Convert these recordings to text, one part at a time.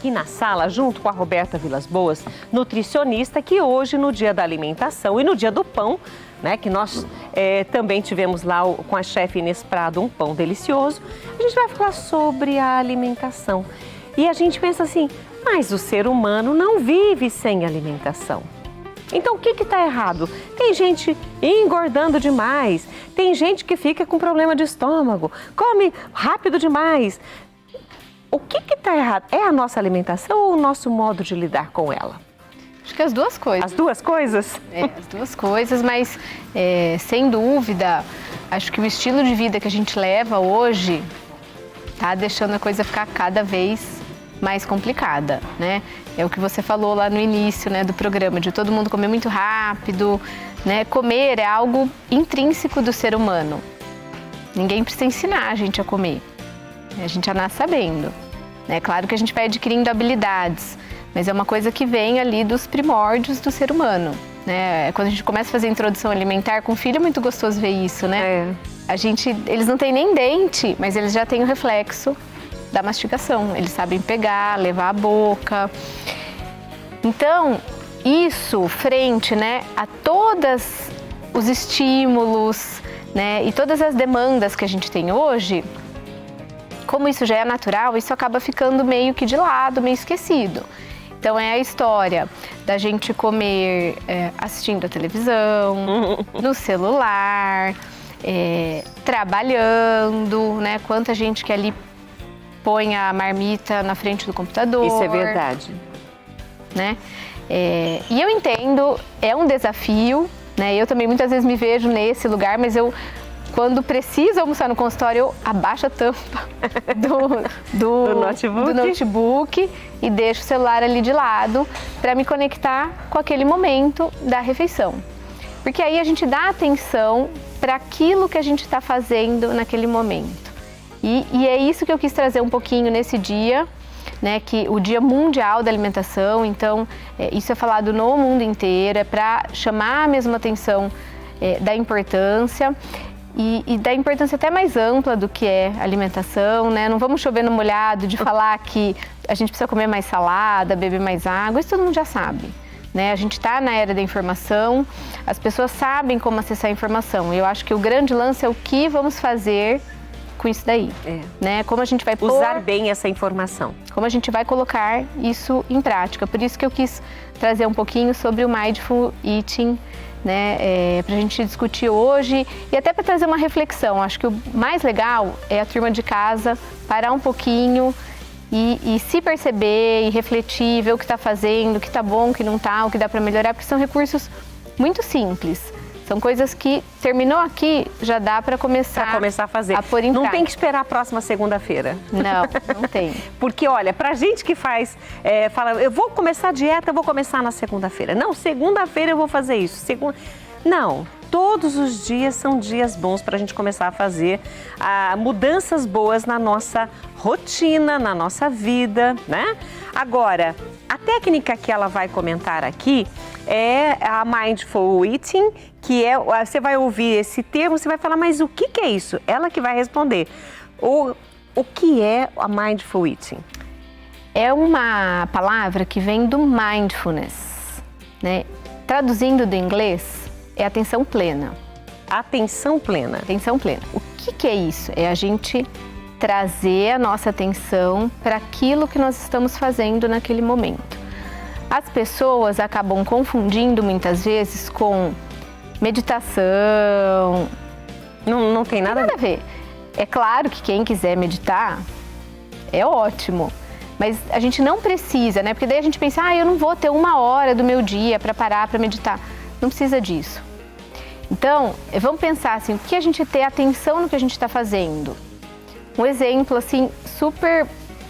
aqui na sala, junto com a Roberta Vilas Boas, nutricionista, que hoje, no Dia da Alimentação e no Dia do Pão, né, que nós também tivemos lá com a chefe Inês Prado um pão delicioso, a gente vai falar sobre a alimentação. E a gente pensa assim, mas o ser humano não vive sem alimentação. Então, o que está errado? Tem gente engordando demais, tem gente que fica com problema de estômago, come rápido demais. O que está errado? É a nossa alimentação ou o nosso modo de lidar com ela? Acho que as duas coisas. As duas coisas? As duas coisas, mas sem dúvida, acho que o estilo de vida que a gente leva hoje está deixando a coisa ficar cada vez mais complicada, né? É o que você falou lá no início, né, do programa, de todo mundo comer muito rápido, né? Comer é algo intrínseco do ser humano. Ninguém precisa ensinar a gente a comer. A gente já nasce sabendo. É claro que a gente vai adquirindo habilidades, mas é uma coisa que vem ali dos primórdios do ser humano, né? Quando a gente começa a fazer introdução alimentar com o filho, é muito gostoso ver isso, né? Eles não têm nem dente, mas eles já têm o reflexo da mastigação. Eles sabem pegar, levar à boca. Então, isso frente, né, a todos os estímulos, né, e todas as demandas que a gente tem hoje, como isso já é natural, isso acaba ficando meio que de lado, meio esquecido. Então é a história da gente comer assistindo a televisão, no celular, trabalhando, né? Quanta gente que ali põe a marmita na frente do computador. Isso é verdade. Né? E eu entendo, é um desafio, né? Eu também muitas vezes me vejo nesse lugar, mas quando preciso almoçar no consultório, eu abaixo a tampa do notebook e deixo o celular ali de lado para me conectar com aquele momento da refeição. Porque aí a gente dá atenção para aquilo que a gente está fazendo naquele momento. E é isso que eu quis trazer um pouquinho nesse dia, né, que o Dia Mundial da Alimentação, então isso é falado no mundo inteiro, é para chamar a mesma atenção da importância. E da importância até mais ampla do que é alimentação, né? Não vamos chover no molhado de falar que a gente precisa comer mais salada, beber mais água, isso todo mundo já sabe, né? A gente está na era da informação, as pessoas sabem como acessar a informação. E eu acho que o grande lance é o que vamos fazer com isso daí, né? Como a gente vai usar bem essa informação. Como a gente vai colocar isso em prática. Por isso que eu quis trazer um pouquinho sobre o Mindful Eating, né, para a gente discutir hoje e até para trazer uma reflexão. Acho que o mais legal é a turma de casa parar um pouquinho e se perceber e refletir, ver o que está fazendo, o que está bom, o que não está, o que dá para melhorar, porque são recursos muito simples. São coisas que terminou aqui, já dá para começar a fazer. A pôr em prática. Não tem que esperar a próxima segunda-feira. Não tem. Porque, olha, pra gente que faz, fala, eu vou começar a dieta, eu vou começar na segunda-feira. Não, segunda-feira eu vou fazer isso. Não, todos os dias são dias bons para a gente começar a fazer mudanças boas na nossa rotina, na nossa vida, né? Agora, a técnica que ela vai comentar aqui é a Mindful Eating, que você vai ouvir esse termo, você vai falar, mas o que é isso? Ela que vai responder. O que é a Mindful Eating? É uma palavra que vem do mindfulness, né? Traduzindo do inglês, é atenção plena. Atenção plena. Atenção plena. O que é isso? É a gente trazer a nossa atenção para aquilo que nós estamos fazendo naquele momento. As pessoas acabam confundindo muitas vezes com meditação. Não tem nada a ver. É claro que quem quiser meditar é ótimo, mas a gente não precisa, né? Porque daí a gente pensa, eu não vou ter 1 hora do meu dia para parar para meditar. Não precisa disso. Então, vamos pensar assim, o que a gente ter atenção no que a gente está fazendo? Um exemplo assim super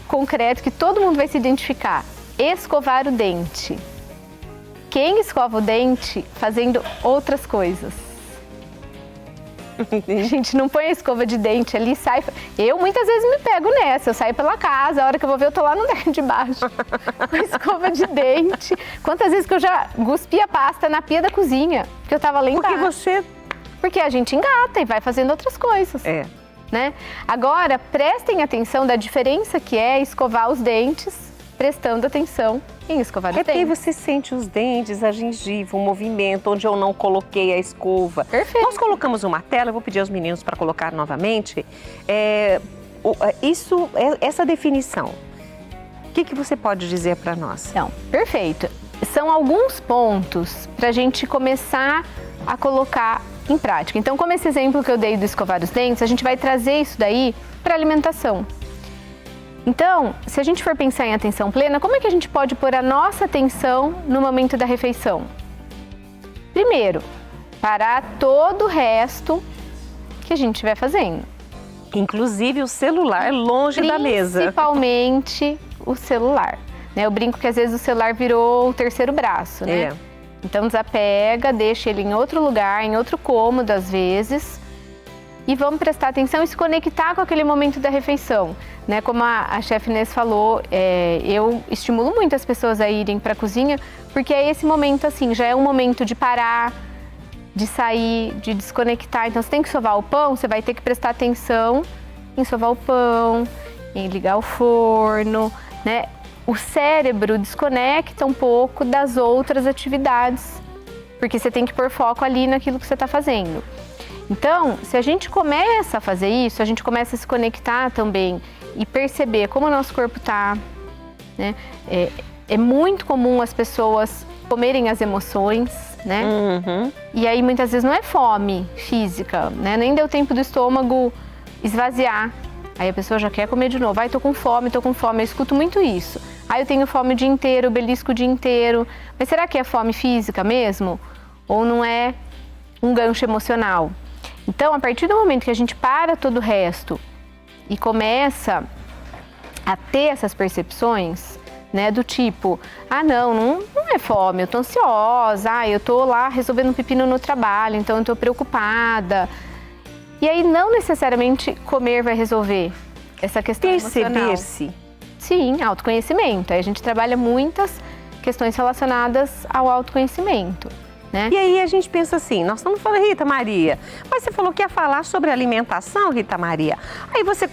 concreto que todo mundo vai se identificar. Escovar o dente. Quem escova o dente fazendo outras coisas? A gente não põe a escova de dente ali e sai. Eu muitas vezes me pego nessa, eu saio pela casa, a hora que eu vou ver eu tô lá no deck de baixo, com a escova de dente. Quantas vezes que eu já cuspi a pasta na pia da cozinha, porque eu tava lá embaixo. Porque a gente engata e vai fazendo outras coisas. Né? Agora, prestem atenção da diferença que é escovar os dentes prestando atenção em escovar os dentes. Porque você sente os dentes, a gengiva, o movimento, onde eu não coloquei a escova. Perfeito. Nós colocamos uma tela, eu vou pedir aos meninos para colocar novamente. Essa definição, o que você pode dizer para nós? Então, perfeito. São alguns pontos para a gente começar a colocar em prática. Então, como esse exemplo que eu dei do escovar os dentes, a gente vai trazer isso daí para alimentação. Então, se a gente for pensar em atenção plena, como é que a gente pode pôr a nossa atenção no momento da refeição? Primeiro, parar todo o resto que a gente estiver fazendo. Inclusive o celular longe da mesa. Principalmente o celular. Né? Eu brinco que às vezes o celular virou o terceiro braço, né? É. Então desapega, deixa ele em outro lugar, em outro cômodo às vezes. E vamos prestar atenção e se conectar com aquele momento da refeição. Né? Como a chefe Inês falou, eu estimulo muito as pessoas a irem para a cozinha, porque é esse momento assim, já é um momento de parar, de sair, de desconectar. Então, você tem que sovar o pão, você vai ter que prestar atenção em sovar o pão, em ligar o forno, né? O cérebro desconecta um pouco das outras atividades, porque você tem que pôr foco ali naquilo que você está fazendo. Então, se a gente começa a fazer isso, a gente começa a se conectar também e perceber como o nosso corpo está, né? É muito comum as pessoas comerem as emoções, né? Uhum. E aí muitas vezes não é fome física, né? Nem deu tempo do estômago esvaziar. Aí a pessoa já quer comer de novo. Ai, tô com fome, tô com fome. Eu escuto muito isso. Ai, eu tenho fome o dia inteiro, belisco o dia inteiro. Mas será que é fome física mesmo? Ou não é um gancho emocional? Então, a partir do momento que a gente para todo o resto e começa a ter essas percepções, né, do tipo, não é fome, eu tô ansiosa, eu tô lá resolvendo um pepino no trabalho, então eu tô preocupada. E aí não necessariamente comer vai resolver essa questão emocional. Perceber-se. Sim, autoconhecimento. Aí a gente trabalha muitas questões relacionadas ao autoconhecimento. Né? E aí a gente pensa assim, nós estamos falando, Rita Maria, mas você falou que ia falar sobre alimentação, Rita Maria. Aí você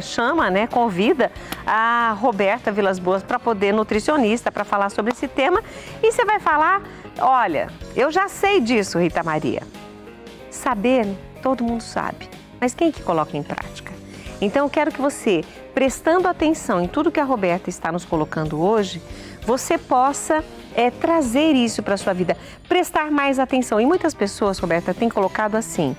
chama, né, convida a Roberta Vilas Boas para poder, nutricionista, para falar sobre esse tema. E você vai falar, olha, eu já sei disso, Rita Maria. Saber, todo mundo sabe, mas quem que coloca em prática? Então eu quero que você, prestando atenção em tudo que a Roberta está nos colocando hoje, você possa trazer isso para a sua vida, prestar mais atenção. E muitas pessoas, Roberta, têm colocado assim,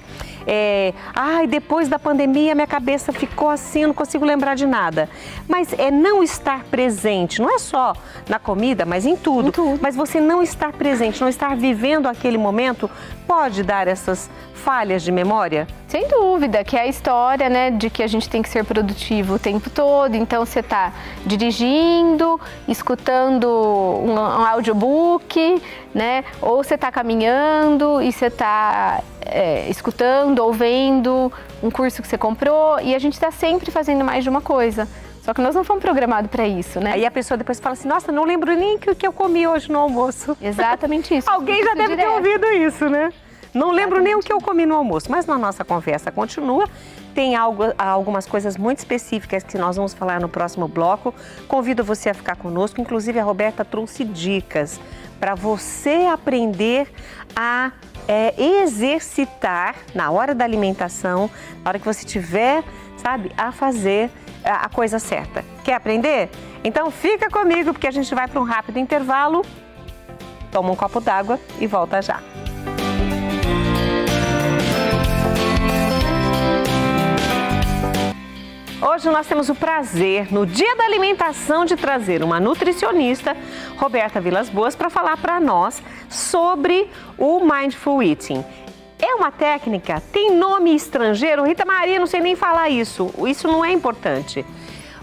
depois da pandemia minha cabeça ficou assim, eu não consigo lembrar de nada. Mas é não estar presente, não é só na comida, mas em tudo. Mas você não estar presente, não estar vivendo aquele momento, pode dar essas falhas de memória? Sem dúvida, que é a história, né, de que a gente tem que ser produtivo o tempo todo. Então, você está dirigindo, escutando um audiobook, né, ou você está caminhando e você está escutando ou vendo um curso que você comprou, e a gente está sempre fazendo mais de uma coisa. Só que nós não fomos programados para isso, né? Aí a pessoa depois fala assim, nossa, não lembro nem o que eu comi hoje no almoço. Exatamente isso. Alguém já deve ter ouvido isso, né? Não lembro nem o que eu comi no almoço, mas na nossa conversa continua. Tem algumas coisas muito específicas que nós vamos falar no próximo bloco. Convido você a ficar conosco. Inclusive, a Roberta trouxe dicas para você aprender a exercitar na hora da alimentação, na hora que você tiver, a fazer a coisa certa. Quer aprender? Então fica comigo, porque a gente vai para um rápido intervalo. Toma um copo d'água e volta já. Hoje nós temos o prazer, no Dia da Alimentação, de trazer uma nutricionista, Roberta Vilas Boas, para falar para nós sobre o Mindful Eating. É uma técnica, tem nome estrangeiro, Rita Maria, não sei nem falar isso não é importante.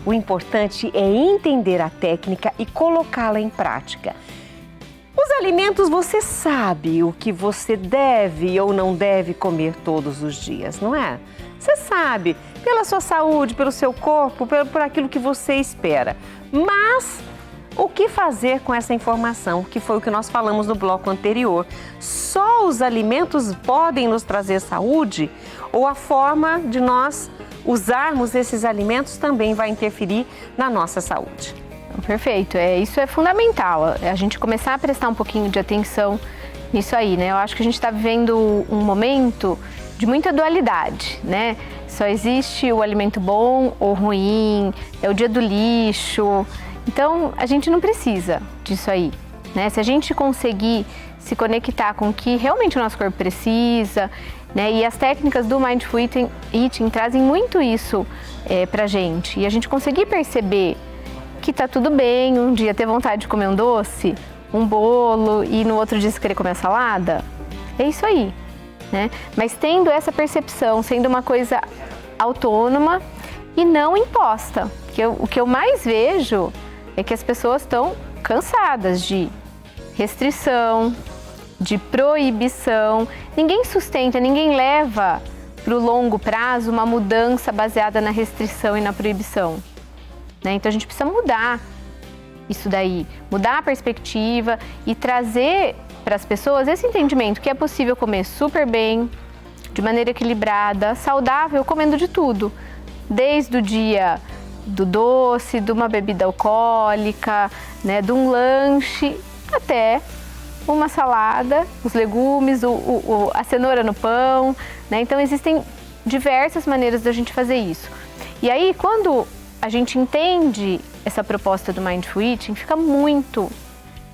O importante é entender a técnica e colocá-la em prática. Os alimentos, você sabe o que você deve ou não deve comer todos os dias, não é? Você sabe, pela sua saúde, pelo seu corpo, por aquilo que você espera. Mas o que fazer com essa informação, que foi o que nós falamos no bloco anterior? Só os alimentos podem nos trazer saúde ou a forma de nós usarmos esses alimentos também vai interferir na nossa saúde? Perfeito, isso é fundamental, a gente começar a prestar um pouquinho de atenção nisso aí, né? Eu acho que a gente está vivendo um momento de muita dualidade, né? Só existe o alimento bom ou ruim, é o dia do lixo, então a gente não precisa disso aí, né? Se a gente conseguir se conectar com o que realmente o nosso corpo precisa, né? E as técnicas do Mindful Eating trazem muito isso pra gente, e a gente conseguir perceber que tá tudo bem um dia ter vontade de comer um doce, um bolo e no outro dia você querer comer salada, é isso aí, né? Mas tendo essa percepção, sendo uma coisa autônoma e não imposta, porque o que eu mais vejo é que as pessoas estão cansadas de restrição, de proibição, ninguém sustenta, ninguém leva para o longo prazo uma mudança baseada na restrição e na proibição. Né? Então a gente precisa mudar isso daí, mudar a perspectiva e trazer para as pessoas esse entendimento que é possível comer super bem, de maneira equilibrada, saudável, comendo de tudo, desde o dia do doce, de uma bebida alcoólica, né, de um lanche, até uma salada, os legumes, a cenoura no pão, né? Então existem diversas maneiras da gente fazer isso. E aí quando a gente entende essa proposta do Mindful Eating, fica muito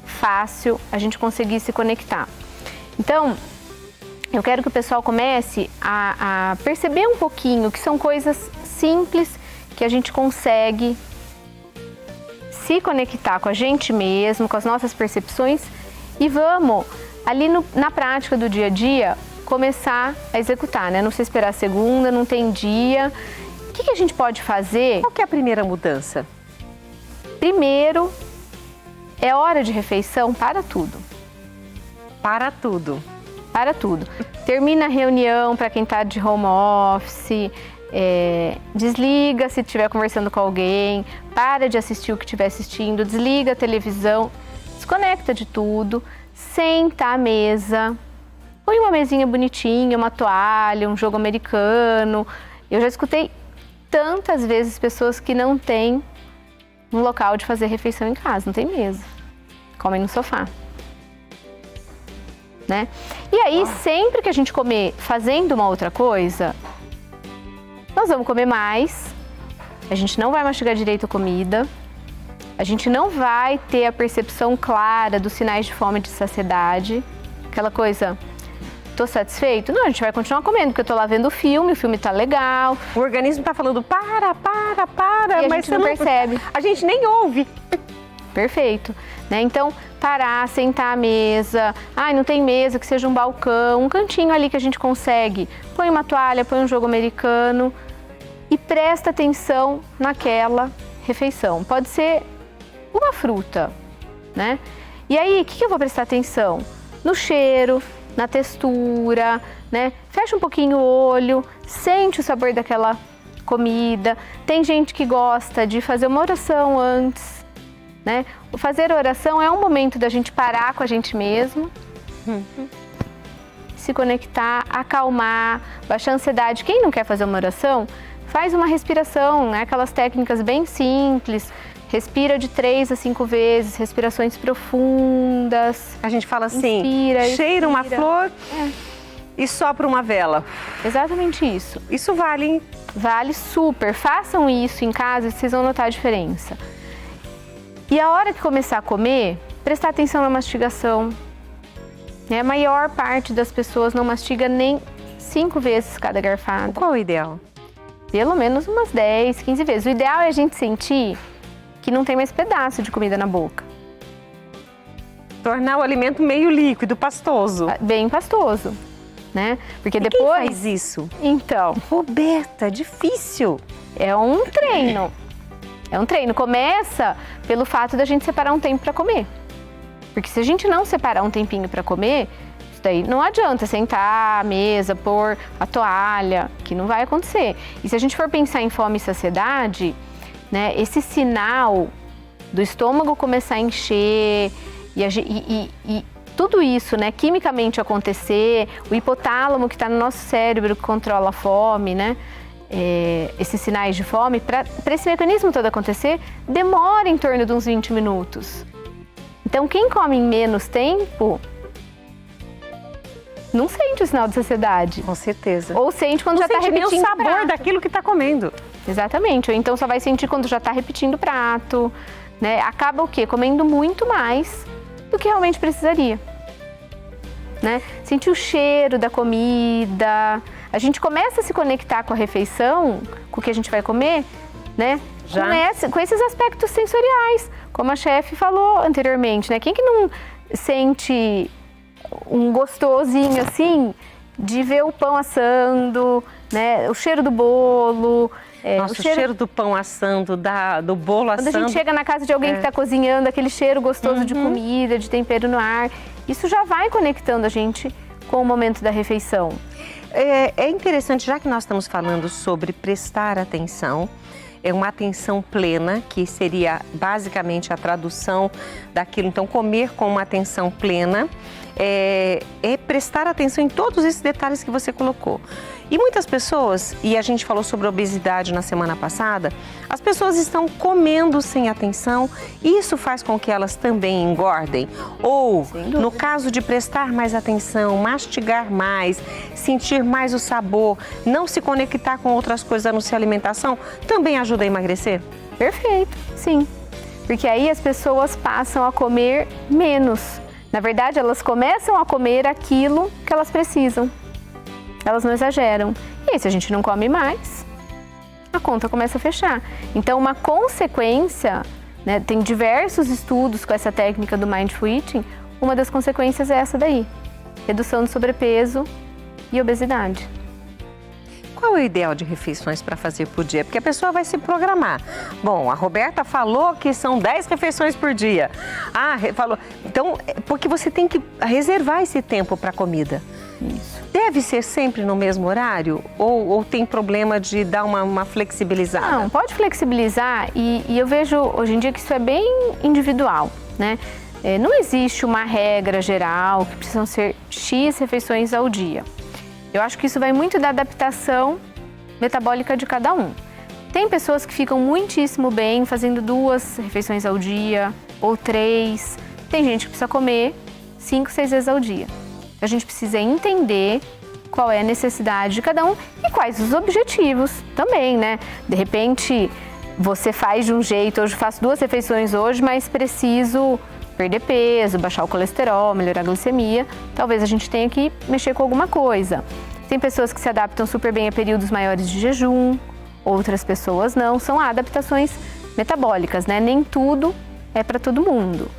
fácil a gente conseguir se conectar. Então, eu quero que o pessoal comece a perceber um pouquinho que são coisas simples que a gente consegue se conectar com a gente mesmo, com as nossas percepções e vamos, ali na prática do dia a dia, começar a executar, né? Não precisa esperar a segunda, não tem dia. O que a gente pode fazer? Qual que é a primeira mudança? Primeiro, é hora de refeição para tudo. Para tudo. Para tudo. Termina a reunião para quem está de home office, desliga se estiver conversando com alguém, para de assistir o que estiver assistindo, desliga a televisão, desconecta de tudo, senta à mesa, põe uma mesinha bonitinha, uma toalha, um jogo americano. Eu já escutei tantas vezes pessoas que não têm um local de fazer refeição em casa, não tem mesa, comem no sofá, né? E aí, sempre que a gente comer fazendo uma outra coisa, nós vamos comer mais, a gente não vai mastigar direito a comida, a gente não vai ter a percepção clara dos sinais de fome e de saciedade, aquela coisa... Tô satisfeito? Não, a gente vai continuar comendo, porque eu tô lá vendo o filme tá legal. O organismo tá falando para, E mas gente não percebe. A gente nem ouve. Perfeito, né? Então, parar, sentar à mesa. Ai, não tem mesa, que seja um balcão, um cantinho ali que a gente consegue. Põe uma toalha, põe um jogo americano e presta atenção naquela refeição. Pode ser uma fruta, né? E aí, o que eu vou prestar atenção? No cheiro, na textura, né? Fecha um pouquinho o olho, sente o sabor daquela comida. Tem gente que gosta de fazer uma oração antes, né? O fazer oração é um momento da gente parar com a gente mesmo, se conectar, acalmar, baixar a ansiedade. Quem não quer fazer uma oração, faz uma respiração, né? Aquelas técnicas bem simples. Respira de 3 a 5 vezes, respirações profundas. A gente fala assim, inspira, cheira uma flor e sopra uma vela. Exatamente isso. Isso vale, hein? Vale super. Façam isso em casa e vocês vão notar a diferença. E a hora que começar a comer, prestar atenção na mastigação. A maior parte das pessoas não mastiga nem 5 vezes cada garfada. Qual é o ideal? Pelo menos umas 10, 15 vezes. O ideal é a gente sentir que não tem mais pedaço de comida na boca. Tornar o alimento meio líquido, pastoso. Bem pastoso, né? Porque Quem faz isso? Então, Roberta, difícil. é um treino. É um treino. Começa pelo fato da gente separar um tempo para comer. Porque se a gente não separar um tempinho para comer, isso daí não adianta sentar à mesa, pôr a toalha, que não vai acontecer. E se a gente for pensar em fome e saciedade, né, esse sinal do estômago começar a encher e tudo isso, né, quimicamente acontecer, o hipotálamo que está no nosso cérebro que controla a fome, né, esses sinais de fome, para esse mecanismo todo acontecer, demora em torno de uns 20 minutos. Então, quem come em menos tempo não sente o sinal de saciedade. Com certeza. Ou sente quando já está repetindo o sabor o prato. daquilo que está comendo. Exatamente. Ou então só vai sentir quando já está repetindo o prato, né? Acaba o quê? Comendo muito mais do que realmente precisaria. Né? Sentir o cheiro da comida. A gente começa a se conectar com a refeição, com o que a gente vai comer, né? Com esses aspectos sensoriais, como a chefe falou anteriormente, né? Quem que não sente um gostosinho assim de ver o pão assando, né? O cheiro do bolo. Nossa, o cheiro do pão assando, do bolo assando. Quando a gente chega na casa de alguém que está cozinhando, aquele cheiro gostoso de comida, de tempero no ar, isso já vai conectando a gente com o momento da refeição. É interessante, já que nós estamos falando sobre prestar atenção, é uma atenção plena, que seria basicamente a tradução daquilo. Então, comer com uma atenção plena é prestar atenção em todos esses detalhes que você colocou. E muitas pessoas, e a gente falou sobre obesidade na semana passada, as pessoas estão comendo sem atenção e isso faz com que elas também engordem. Ou, no caso de prestar mais atenção, mastigar mais, sentir mais o sabor, não se conectar com outras coisas a não ser alimentação, também ajuda a emagrecer? Perfeito, sim. Porque aí as pessoas passam a comer menos. Na verdade, elas começam a comer aquilo que elas precisam. Elas não exageram. E aí, se a gente não come mais, a conta começa a fechar. Então, uma consequência, né, tem diversos estudos com essa técnica do Mindful Eating, uma das consequências é essa daí, redução de sobrepeso e obesidade. Qual é o ideal de refeições para fazer por dia? Porque a pessoa vai se programar. Bom, a Roberta falou que são 10 refeições por dia. Falou. Então, porque você tem que reservar esse tempo para a comida. Isso. Deve ser sempre no mesmo horário? Ou tem problema de dar uma flexibilizada? Não, pode flexibilizar e eu vejo hoje em dia que isso é bem individual, né? Não existe uma regra geral que precisam ser X refeições ao dia. Eu acho que isso vai muito da adaptação metabólica de cada um. Tem pessoas que ficam muitíssimo bem fazendo 2 refeições ao dia ou 3. Tem gente que precisa comer 5, 6 vezes ao dia. A gente precisa entender qual é a necessidade de cada um e quais os objetivos também, né? De repente, você faz de um jeito, hoje faço 2 refeições hoje, mas preciso perder peso, baixar o colesterol, melhorar a glicemia. Talvez a gente tenha que mexer com alguma coisa. Tem pessoas que se adaptam super bem a períodos maiores de jejum, outras pessoas não. São adaptações metabólicas, né? Nem tudo é para todo mundo.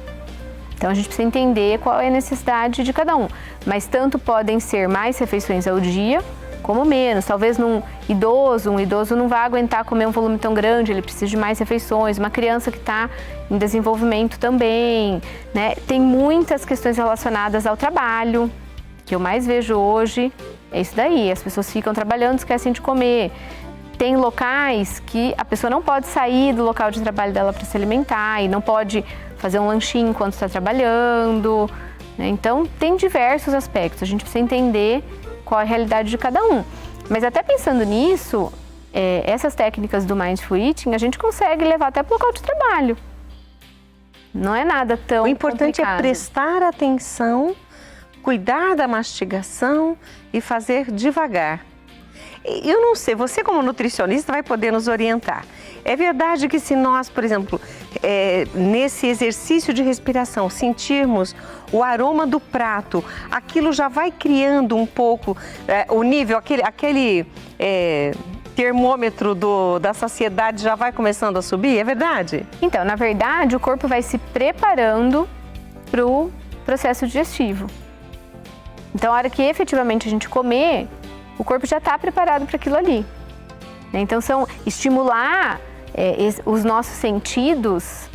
Então, a gente precisa entender qual é a necessidade de cada um. Mas tanto podem ser mais refeições ao dia, como menos. Talvez um idoso não vai aguentar comer um volume tão grande, ele precisa de mais refeições. Uma criança que está em desenvolvimento também, né? Tem muitas questões relacionadas ao trabalho, que eu mais vejo hoje, é isso daí. As pessoas ficam trabalhando, esquecem de comer. Tem locais que a pessoa não pode sair do local de trabalho dela para se alimentar e não pode fazer um lanchinho enquanto está trabalhando, né? Então, tem diversos aspectos. A gente precisa entender qual é a realidade de cada um. Mas até pensando nisso, essas técnicas do Mindful Eating, a gente consegue levar até para o local de trabalho. Não é nada tão O importante complicado. É prestar atenção, cuidar da mastigação e fazer devagar. Eu não sei, você como nutricionista vai poder nos orientar. É verdade que se nós, por exemplo, nesse exercício de respiração, sentirmos o aroma do prato, aquilo já vai criando um pouco o nível, aquele termômetro da saciedade já vai começando a subir, é verdade? Então, na verdade, o corpo vai se preparando para o processo digestivo. Então, a hora que efetivamente a gente comer, o corpo já está preparado para aquilo ali. Então, estimular os nossos sentidos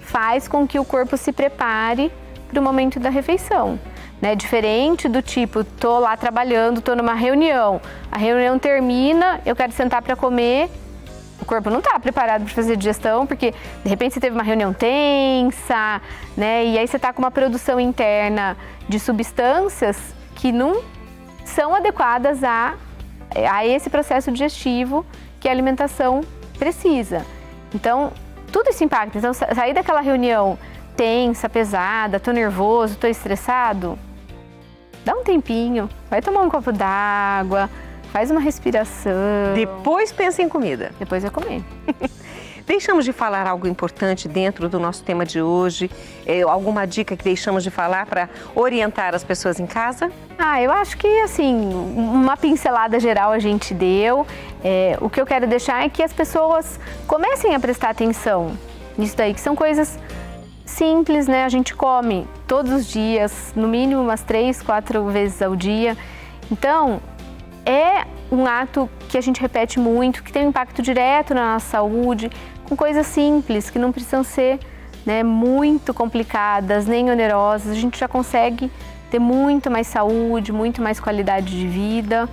faz com que o corpo se prepare para o momento da refeição. Né? Diferente do tipo, tô lá trabalhando, tô numa reunião, a reunião termina, eu quero sentar para comer, o corpo não está preparado para fazer digestão, porque de repente você teve uma reunião tensa, né? E aí você está com uma produção interna de substâncias que não são adequadas a a esse processo digestivo que a alimentação precisa. Então, tudo isso impacta. Então, sair daquela reunião tensa, pesada, tô nervoso, tô estressado, dá um tempinho, vai tomar um copo d'água, faz uma respiração. Depois pensa em comida. Depois vai comer. Deixamos de falar algo importante dentro do nosso tema de hoje? Alguma dica que deixamos de falar para orientar as pessoas em casa? Eu acho que, assim, uma pincelada geral a gente deu. O que eu quero deixar é que as pessoas comecem a prestar atenção nisso daí, que são coisas simples, né? A gente come todos os dias, no mínimo umas 3, 4 vezes ao dia. Então, é um ato que a gente repete muito, que tem um impacto direto na nossa saúde, com coisas simples, que não precisam ser, né, muito complicadas, nem onerosas. A gente já consegue ter muito mais saúde, muito mais qualidade de vida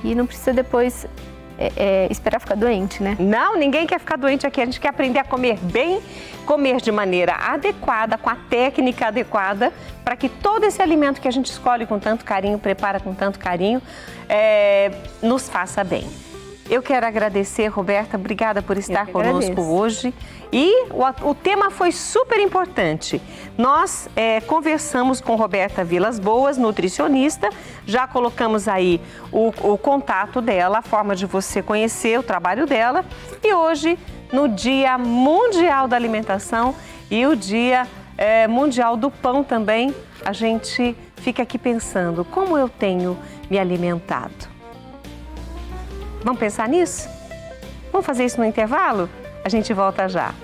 e não precisa depois esperar ficar doente, né? Não, ninguém quer ficar doente aqui. A gente quer aprender a comer bem, comer de maneira adequada, com a técnica adequada, para que todo esse alimento que a gente escolhe com tanto carinho, prepara com tanto carinho, nos faça bem. Eu quero agradecer, Roberta, obrigada por estar conosco hoje. E o tema foi super importante. Nós conversamos com Roberta Vilas Boas, nutricionista, já colocamos aí o contato dela, a forma de você conhecer o trabalho dela. E hoje, no Dia Mundial da Alimentação e o Dia Mundial do Pão também, a gente fica aqui pensando, como eu tenho me alimentado? Vamos pensar nisso? Vamos fazer isso no intervalo? A gente volta já.